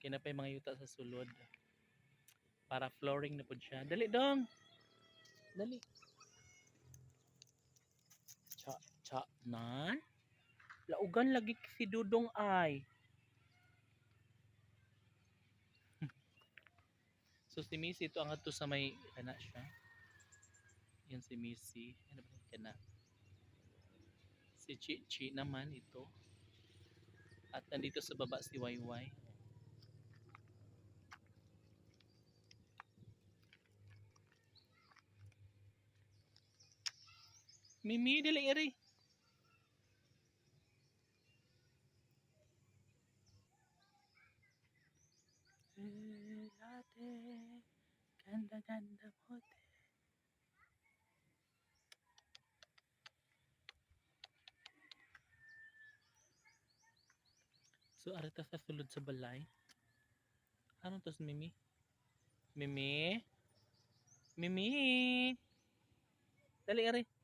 Kinapay mga yuta sa sulod. Para flooring na po siya. Dali dong. Dali. Cha na. Laugan lagi si Dudong ay. So si Missy ito ang ato sa may kana siya. Yan si Missy. Ano ba kana? Si Chichi naman ito. At nandito sa baba si Wayway. Mimi, dali eri. Late, ganda-ganda mo. So, arita sa sulod sa balay. Ano to si Mimi? Mimi? Mimi? Dali, ari.